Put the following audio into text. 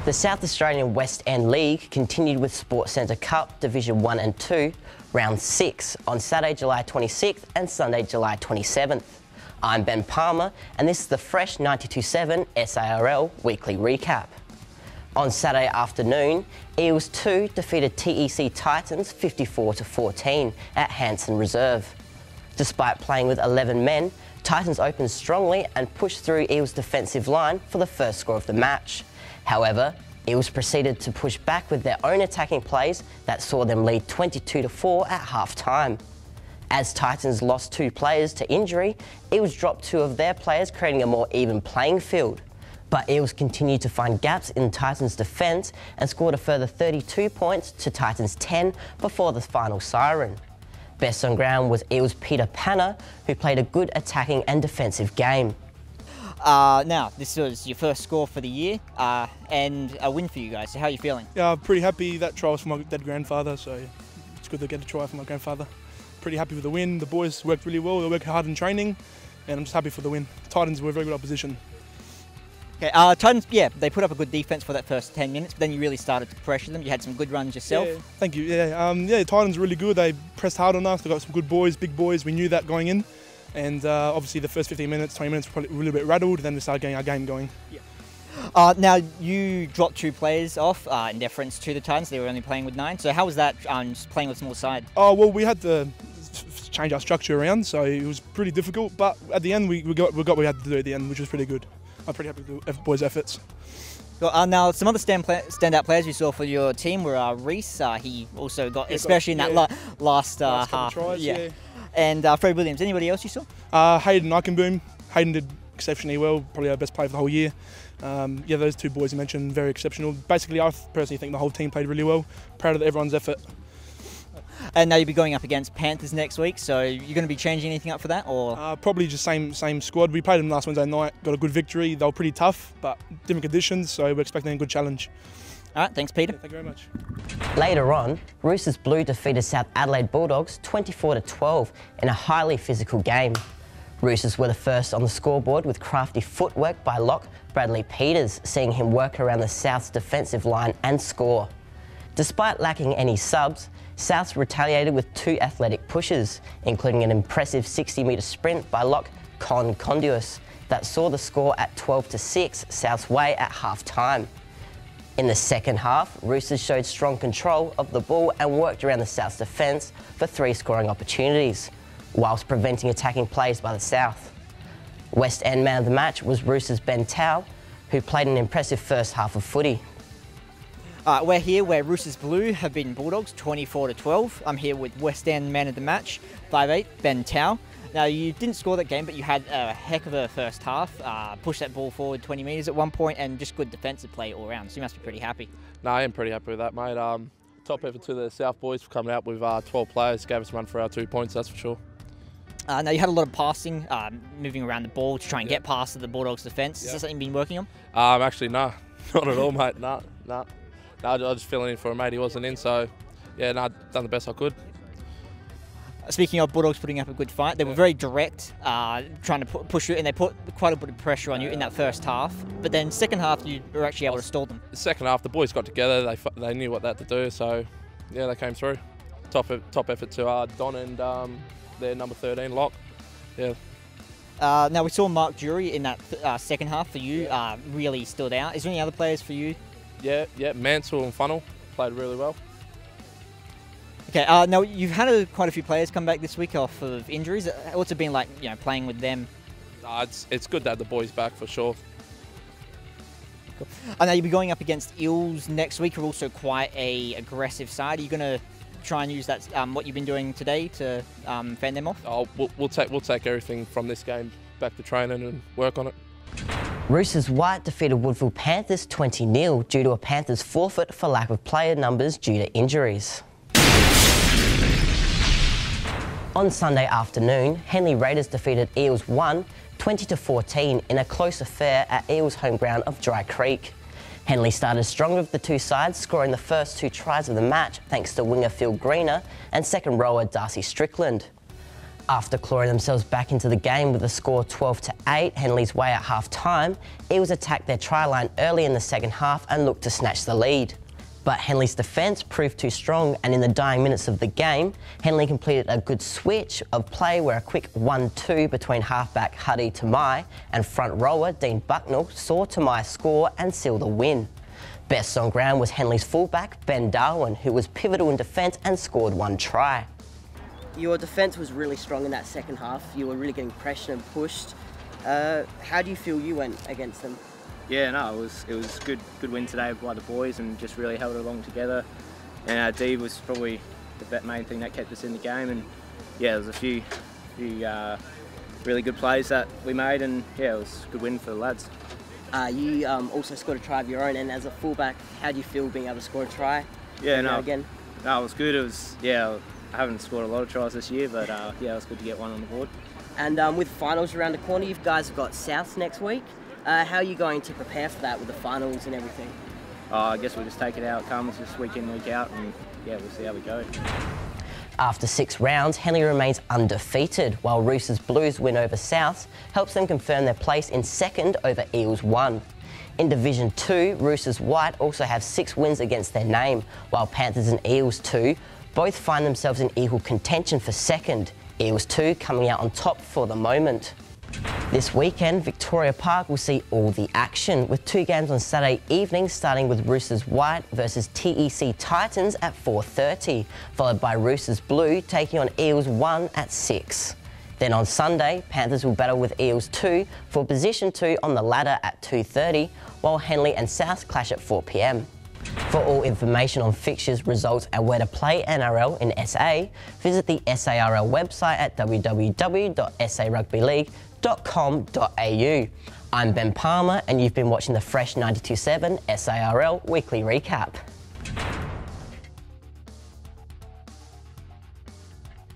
The South Australian West End League continued with Sports Centre Cup Division 1 and 2, Round 6 on Saturday, July 26th and Sunday, July 27th. I'm Ben Palmer and this is the fresh 92.7 SARL Weekly Recap. On Saturday afternoon, Eels 2 defeated Tec Titans 54-14 at Hanson Reserve. Despite playing with 11 men, Titans opened strongly and pushed through Eels' defensive line for the first score of the match. However, Eels proceeded to push back with their own attacking plays that saw them lead 22-4 at half-time. As Titans lost 2 players to injury, Eels dropped 2 of their players, creating a more even playing field. But Eels continued to find gaps in Titans' defence and scored a further 32 points to Titans' 10 before the final siren. Best on ground was Eels' Peter Panner, who played a good attacking and defensive game. Now, this was your first score for the year and a win for you guys. So how are you feeling? Yeah, I'm pretty happy. That try was for my dead grandfather, so it's good to get a try for my grandfather. Pretty happy with the win. The boys worked really well. They worked hard in training, and I'm just happy for the win. Titans were a very good opposition. Okay, Titans, yeah, they put up a good defence for that first 10 minutes, but then you really started to pressure them. You had some good runs yourself. Yeah, thank you. Yeah, Titans were really good. They pressed hard on us. They got some good boys, big boys. We knew that going in. And obviously the first 15 minutes, 20 minutes were probably a little bit rattled, then we started getting our game going. Yeah. Now, you dropped 2 players off in deference to the Titans. They were only playing with 9. So how was that, just playing with a small side? Oh, well, we had to change our structure around, so it was pretty difficult. But at the end, we got what we had to do at the end, which was pretty good. I'm pretty happy with the boys' efforts. Now, some other standout players you saw for your team were Reese. He also got, especially in that last half. Tries, yeah. And Fred Williams. Anybody else you saw? Hayden Eichenboom. Hayden did exceptionally well, probably our best player for the whole year. Yeah, those 2 boys you mentioned, very exceptional. Basically, I personally think the whole team played really well. Proud of everyone's effort. And now you'll be going up against Panthers next week, so you're going to be changing anything up for that? Or probably just same squad. We played them last Wednesday night, got a good victory. They were pretty tough, but different conditions, so we're expecting a good challenge. All right, thanks, Peter. Yeah, thank you very much. Later on, Roosters Blue defeated South Adelaide Bulldogs 24-12 in a highly physical game. Roosters were the first on the scoreboard with crafty footwork by lock Bradley Peters, seeing him work around the South's defensive line and score. Despite lacking any subs, Souths retaliated with 2 athletic pushes, including an impressive 60-metre sprint by lock Con Conduis that saw the score at 12-6 South's way at half-time. In the second half, Roosters showed strong control of the ball and worked around the South's defence for 3 scoring opportunities, whilst preventing attacking plays by the South. West End man of the match was Roosters' Ben Tao, who played an impressive first half of footy. We're here where Roosters Blue have beaten Bulldogs 24-12. I'm here with West End man of the match, 5'8", Ben Tao. Now, you didn't score that game, but you had a heck of a first half. Pushed that ball forward 20 metres at one point and just good defensive play all round. So you must be pretty happy. No, I am pretty happy with that, mate. Top effort to the South boys for coming out with 12 players. Gave us a run for our 2 points, that's for sure. Now, you had a lot of passing, moving around the ball to try and get past the Bulldogs' defence. Is that something you've been working on? Actually, no. Not at all, mate. No. I was just filling in for a mate. He wasn't in, so yeah, no, done the best I could. Speaking of Bulldogs putting up a good fight, they were very direct, trying to push you, and they put quite a bit of pressure on you in that first half. But then second half, you were actually able to stall them. The second half, the boys got together. They knew what they had to do, so yeah, they came through. Top effort to Don and their number 13 lock. Yeah. Now we saw Mark Jury in that second half for you. Really stood out. Is there any other players for you? Yeah. Mansell and Funnel played really well. Okay, now you've had quite a few players come back this week off of injuries. What's it been like, playing with them? It's good to have the boys back for sure. Cool. I know you'll be going up against Eels next week, who are also quite a aggressive side. Are you going to try and use that what you've been doing today to fend them off? Oh, we'll take everything from this game back to training and work on it. Roosters White defeated Woodville Panthers 20-0 due to a Panthers forfeit for lack of player numbers due to injuries. On Sunday afternoon, Henley Raiders defeated Eels 1 20-14 in a close affair at Eels' home ground of Dry Creek. Henley started strong with the 2 sides, scoring the first 2 tries of the match thanks to winger Phil Greener and second rower Darcy Strickland. After clawing themselves back into the game with a score 12-8, Henley's way at half-time, Eels attacked their try line early in the second half and looked to snatch the lead. But Henley's defence proved too strong, and in the dying minutes of the game, Henley completed a good switch of play where a quick 1-2 between halfback Huddy Tamai and front rower Dean Bucknell saw Tamai score and seal the win. Best on ground was Henley's fullback Ben Darwin, who was pivotal in defence and scored 1 try. Your defence was really strong in that second half. You were really getting pressured and pushed. How do you feel you went against them? Yeah, no, it was good win today by the boys, and just really held it along together. And our D was probably the main thing that kept us in the game. And yeah, there was a few really good plays that we made, and yeah, it was a good win for the lads. You also scored a try of your own, and as a fullback, how do you feel being able to score a try? Yeah, Again. No, it was good. It was I haven't scored a lot of tries this year, but yeah, it was good to get one on the board. And with finals around the corner, you guys have got Souths next week. How are you going to prepare for that with the finals and everything? I guess we'll just take it how it comes, just week in, week out, and yeah, we'll see how we go. After 6 rounds, Henley remains undefeated, while Roosters Blues win over Souths helps them confirm their place in second over Eels 1. In Division 2, Roosters White also have 6 wins against their name, while Panthers and Eels 2 both find themselves in equal contention for second, Eels 2 coming out on top for the moment. This weekend, Victoria Park will see all the action, with 2 games on Saturday evening, starting with Roosters White versus Tec Titans at 4:30, followed by Roosters Blue taking on Eels 1 at 6. Then on Sunday, Panthers will battle with Eels 2 for position 2 on the ladder at 2:30, while Henley and South clash at 4 p.m. For all information on fixtures, results and where to play NRL in SA, visit the SARL website at www.sarugbyleague.com.au. I'm Ben Palmer, and you've been watching the Fresh 92.7 SARL Weekly Recap.